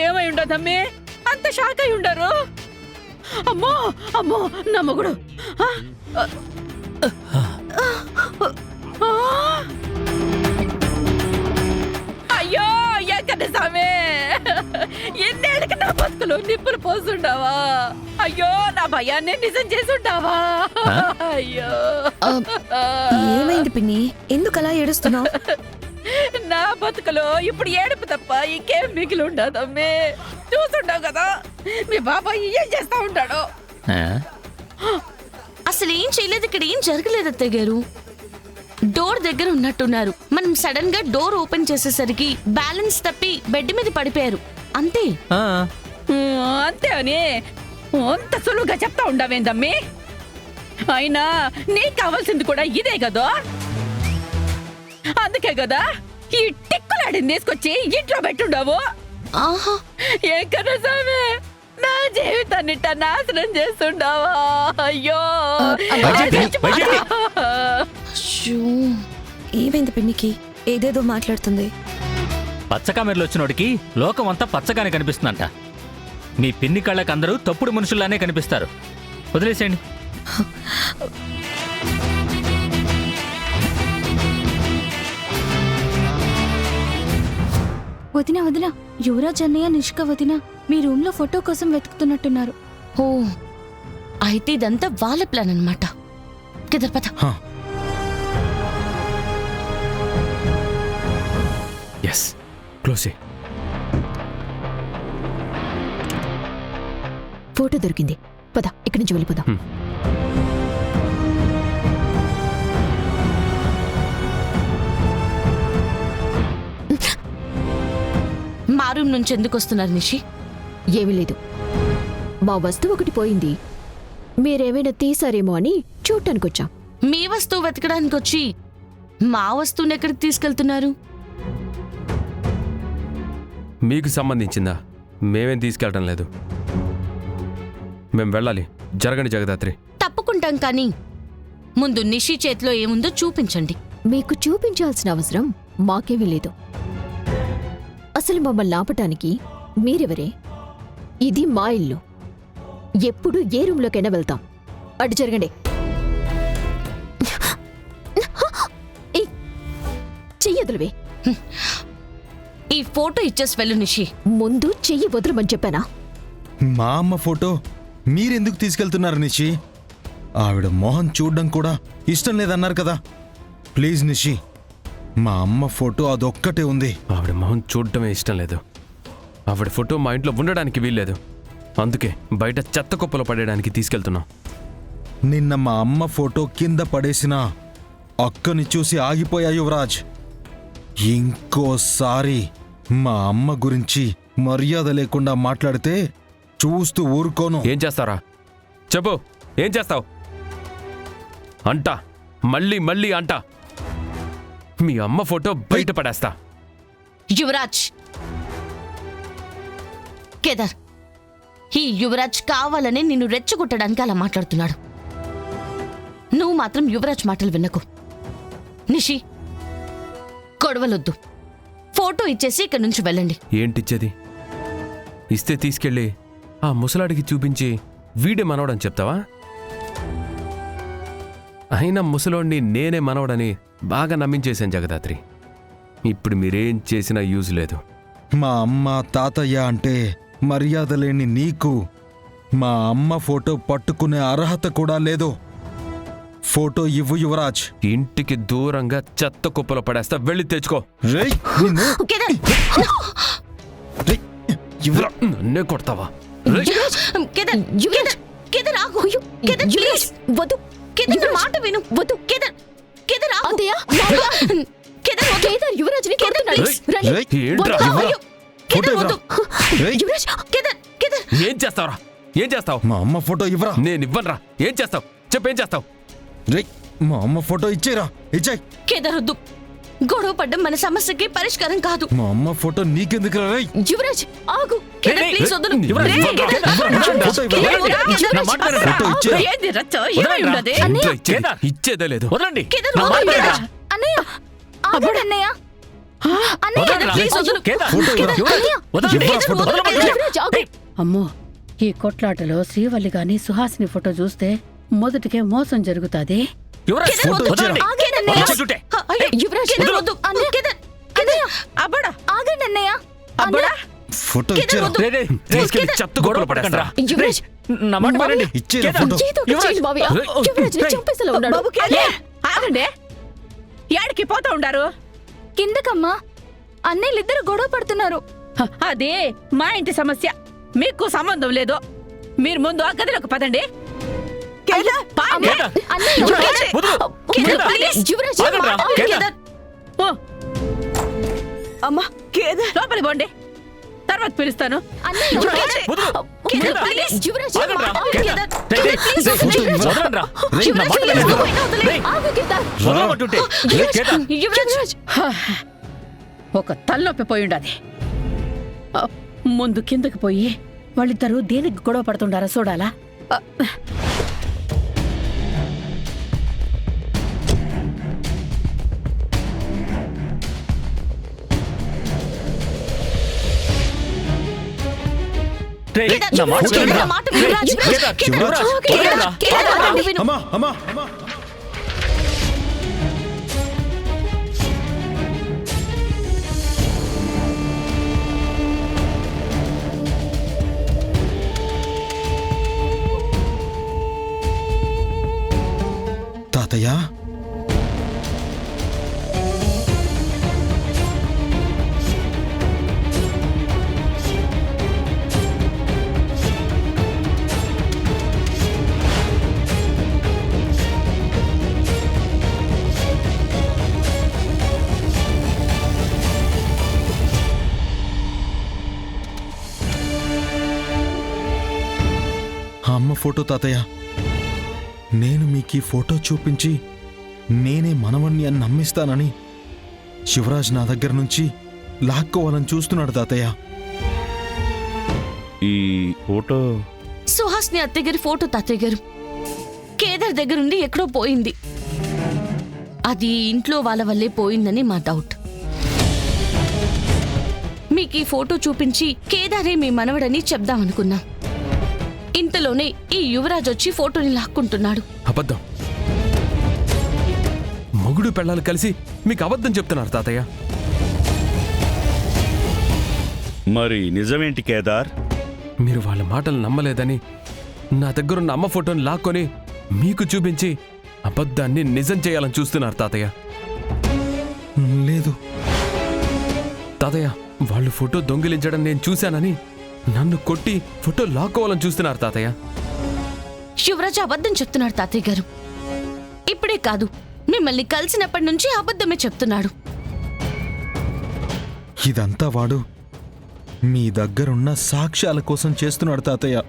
ఏమై ఉండదమ్మే, అంత షాక్ అయి ఉండరు. అమ్మో అమ్మో నా మొగుడు. అయ్యో ఎక్కడ సామే, ఎన్నేళ్ళకి నా బతుకులు నిప్పులు పోసుండావా? అయ్యో నా భయాన్ని నిజం చేసుంటావా? అయ్యో ఏమైంది పిన్ని, ఎందుకు అలా ఏడుస్తున్నావు? నా బతుకులో ఇప్పుడు ఏడుపు తప్ప ఇంకేం మిగిలి ఉండదమ్మే. చూసుంటావు కదా మీ బాబాయ్ ఏం చేస్తా ఉంటాడో. అసలు ఏం చేయలేదు, ఇక్కడ ఏం జరగలేదు అత్తయ్య గారు. డోర్ దగ్గర ఉన్నట్టున్నారు. మనం సడన్ గా డోర్ ఓపెన్ చేసేసరికి బ్యాలెన్స్ తప్పి బెడ్ మీద పడిపోయారు అంతే. అంతే అని అంత సులువుగా చెప్తా ఉండవేందమ్మి? అయినా నీకు కావాల్సింది కూడా ఇదే కదా. అందుకే కదా ఈ టిక్కులాడిని తీసుకొచ్చి ఇంట్లో పెట్టుండవు. ఆహా, ఎక్కడ సామే నా జీవితాన్ని నాశనం చేస్తుండవా? అయ్యో ఏమైంది పిన్నికి? ఏదేదో మాట్లాడుతుంది. పచ్చ కామెరలు వచ్చినోడికి లోకం అంతా పచ్చగానే కనిపిస్తుందంట. మీ పిన్ని కళ్ళకి అందరూ తప్పుడు మనుషుల్లానే కనిపిస్తారు. వదిలేసేయండి. వదినా వదినా, యువరాజ్ అన్నయ్య నిష్క వదిన మీ రూమ్ లో ఫోటో కోసం వెతుకుతున్నట్టున్నారు. ఓ అయితే ఇదంతా వాళ్ళ ప్లాన్ అన్నమాట. కిదర్ పద. Yes, close. ఫోటో దొరికింది, పద ఇక్కడి నుంచి వెళ్ళిపోదాం. మా రూమ్ నుంచి ఎందుకు వస్తున్నారు నిషి? ఏమీ లేదు, మా వస్తువు ఒకటి పోయింది, మీరేమైనా తీసారేమో అని చూడటానికొచ్చాం. మీ వస్తువు వెతకడానికి వచ్చి మా వస్తువుని ఎక్కడికి తీసుకెళ్తున్నారు? మీకు సంబంధించిందా? మేమేం తీసుకెళ్ళటం లేదు. మేం వెళ్ళాలి. జరగండి జగదాత్రి. తప్పుకుంటాం, కానీ ముందు నిషి చేతిలో ఏముందో చూపించండి. మీకు చూపించాల్సిన అవసరం మాకేమీ లేదు. అసలు మమ్మల్ని ఆపటానికి మీరెవరే? ఇది మా ఇల్లు. ఎప్పుడు ఏ రూమ్లోకైనా వెళ్తాం. అటు జరగండి. చెయ్యదులవే. ఈ ఫోటో ఇచ్చేసి వెళ్ళు నిషి. ముందు చెయ్యి వదలమని చెప్పానా? మా అమ్మ ఫోటో మీరెందుకు తీసుకెళ్తున్నారు నిషి? ఆవిడ మొహం చూడ్డం కూడా ఇష్టం లేదన్నారు కదా. ప్లీజ్ నిషి, మా అమ్మ ఫోటో అదొక్కటే ఉంది. ఆవిడ మొహం చూడటమే ఇష్టం లేదు. ఆవిడ ఫోటో మా ఇంట్లో ఉండడానికి వీల్లేదు. అందుకే బయట చెత్త కుప్పలో పడేయడానికి తీసుకెళ్తున్నాం. నిన్న మా అమ్మ ఫోటో కింద పడేసిన అక్కని చూసి ఆగిపోయా యువరాజ్. ఇంకోసారి మా అమ్మ గురించి మర్యాద లేకుండా మాట్లాడితే చూస్తూ ఊరుకోను. ఏం చేస్తారా? చెప్పు, ఏం చేస్తావు? అంటా, మళ్ళీ మళ్ళీ అంటా, మీ అమ్మ ఫోటో బయట పడేస్తా. యువరాజ్, కేదార్, ఈ యువరాజ్ కావాలని నిన్ను రెచ్చగొట్టడానికి అలా మాట్లాడుతున్నాడు. నువ్వు మాత్రం యువరాజ్ మాటలు వినకు. నిషి, గొడవలొద్దు. ఫోటో ఇచ్చేసి ఇక్కడి నుంచి వెళ్ళండి. ఏంటిచ్చేది? ఇస్తే తీసుకెళ్ళి ఆ ముసలాడికి చూపించి వీడే మనవడని చెప్తావా? అయినా ముసలోడిని నేనే మనవడని బాగా నమ్మించేశాను జగదాత్రి. ఇప్పుడు మీరేం చేసినా యూజ్ లేదు. మా అమ్మ తాతయ్య అంటే మర్యాద లేని నీకు మా అమ్మ ఫోటో పట్టుకునే అర్హత కూడా లేదు. ఫోటో ఇవ్వు యువరాజ్. ఇంటికి దూరంగా చెత్త కుప్పలో పడేస్తా. వెళ్ళి తెచ్చుకో. రేయ్, కేదార్, నన్నే కొడతావా? యువరాజ్, కేదార్, కేదార్, కేదార్ ఆగు. కేదార్ ప్లీజ్ వద్దు. కేదార్ నా మాట విను. వద్దు కేదార్, కేదార్ ఆగు. అత్తయ్య, కేదార్ వద్దు. కేదార్ యువరాజ్ని కొడుతున్నాడు. రేయ్, రండి. రేయ్, ఏంట్రా? వద్దు. అయ్యో, కేదార్ వద్దు. రేయ్, యువరాజ్, కేదార్, కేదార్, ఏం చేస్తావురా? ఏం చేస్తావు? మా అమ్మ ఫోటో ఇవ్వరా. నేను ఇవ్వనురా. ఏం చేస్తావు? చెప్పేం చేస్తావు? రేయ్, మా అమ్మ ఫోటో ఇచ్చేరా. ఇచ్చాయి. కేదార్ వద్దు. గొడవ పడ్డం మన సమస్యకి పరిష్కారం కాదు. మా అమ్మ ఫోటో నీకెందుకు రా? యువరాజ్ ఆగు. కేదార్, రేయ్, ప్లీజ్ వదులు. యువరాజ్, రేయ్, కేదార్, కేదార్, ఫోటో ఇవ్వరా? కేదార్, వదులు. నా మాట వినండి. ఫోటో ఇచ్చే. ఏంది రచ్చ ఏమై ఉండదు ఏంట్రా ఇచ్చేది? కేదార్. ఇచ్చేదే లేదు. వదలండి కేదార్, నా మాట వదలు, వినండి. కేదార్. అన్నయ్య ఆగండి అన్నయ్య. అన్నయ్య వదలండి రా. ప్లీజ్ వదులు. కేదార్, ఫోటో ఇవ్వరా? యువరాజ్, వదలండి. ఇవ్వరా ఫోటో? వదలమంటుంటే. యువరాజ్ ఆగు. అమ్మో ఈ కొట్లాటలో శ్రీవల్లి గాని సుహాసిని ఫోటో చూస్తే మొదటికే మోసం జరుగుతాది. యువరాజ్, ఫోటో వదలండి. ఆగండి. వదలమంటుంటే. అయ్యో, యువరాజ్, కేదార్, వదలు. వద్దు. అన్నయ్య. కేదార్, అన్నయ్య అబ్బడా ఆగండి అన్నయ్య. అబ్బడా ఫోటో ఇచ్చారా? రేయ్, రేయ్, తీసుకెళ్ళి కేదార్, చెత్త గొడవ కుప్పలో పడకండి రా. యువరాజ్, నా మాట వినండి. ఇచ్చేరా కేదార్, ఫోటో? ఏదో ఒకటి చేయండి మావయ్య. రేయ్, యువరాజ్ రేయ్. చంపేసేలా ఉన్నాడు. బాబు కేలే ఆగండి ఏడికి పోతా ఉండారు? కిందకమ్మా. అన్నయ్యలిద్దరు గొడవ పడుతున్నారు. అదే మా ఇంటి సమస్య, మీకు సంబంధం లేదు. మీరు ముందు ఆ గదిలోకి పదండి. కేదార్, అన్నయ్య యువరాజ్, వదలు. కేదార్, కేదార్, ప్లీజ్. యువరాజ్ ఆగండి రా. అవును, కేదార్. కేదార్. ఓ. లోపలికి పోండి, తర్వాత పిలుస్తాను. అన్నయ్య యువరాజ్, వదలు. కేదార్, కేదార్, ప్లీజ్. యువరాజ్ ఆగండి రా. ఆగు. కేదార్, రేయ్, రేయ్, ప్లీజ్, రేయ్, వదలండి. వదలండి రా. రేయ్, నా మాట యువరాజ్, వినండి. రేయ్, ఆగు కేదార్. వదలమంటుంటే. రేయ్, కేదార్, యువరాజ్ ఒక తలనొప్పి పోయి ఉండాది. ముందు కిందకి పోయి వాళ్ళిద్దరూ దేనికి గొడవ పడుతుండారా చూడాలా. రేయ్, కేదార్, నా మాట కేదార్, వినండి నా రా. మాట విను, రేయ్, రాజ్. కేదార్, కేదార్, యువరాజ్, కేదార్, వదలండి రా. కేదార్, నా మాట విను. అమ్మా అమ్మా అమ్మా తాతయ్య, అమ్మ ఫోటో తాతయ్య. నేను మీకు ఈ ఫోటో చూపించి నేనే మనవణ్ణి అని నమ్మిస్తానని శివరాజ్ నా దగ్గర నుంచి లాక్కోవాలని చూస్తున్నాడు తాతయ్య. ఈ ఫోటో సుహాస్ని అత్తయ్య గారి ఫోటో తాతయ్య గారు. కేదార్ దగ్గరుండి ఎక్కడో పోయింది. అది ఇంట్లో వాళ్ళ వల్లే పోయిందని మా డౌట్. మీకు ఈ ఫోటో చూపించి కేదారే మీ మనవడని చెప్దామనుకున్నా. ఇంతలోనే ఈ యువరాజ్ వచ్చి ఫోటోని లాక్కుంటున్నాడు. అబద్ధం. మొగుడు పెళ్ళాలు కలిసి మీకు అబద్ధం చెప్తున్నారు తాతయ్య. మరి నిజమేంటి కేదార్? మీరు వాళ్ళ మాటలు నమ్మలేదని నా దగ్గరున్న అమ్మ ఫోటోని లాక్కొని మీకు చూపించి అబద్ధాన్ని నిజం చేయాలని చూస్తున్నారు తాతయ్య. లేదు, తాతయ్య, వాళ్ళు ఫోటో దొంగిలించడం నేను చూశానని నన్ను కొట్టి ఫోటో లాక్కోవాలని చూస్తున్నారు తాతయ్య. యువరాజ్ అబద్ధం చెప్తున్నాడు తాతయ్య గారు. ఇప్పుడే కాదు, మిమ్మల్ని కలిసినప్పటి నుంచి అబద్ధమే చెప్తున్నాడు. ఇదంతా వాడు మీ దగ్గరున్న సాక్ష్యాల కోసం చేస్తున్నాడు తాతయ్య.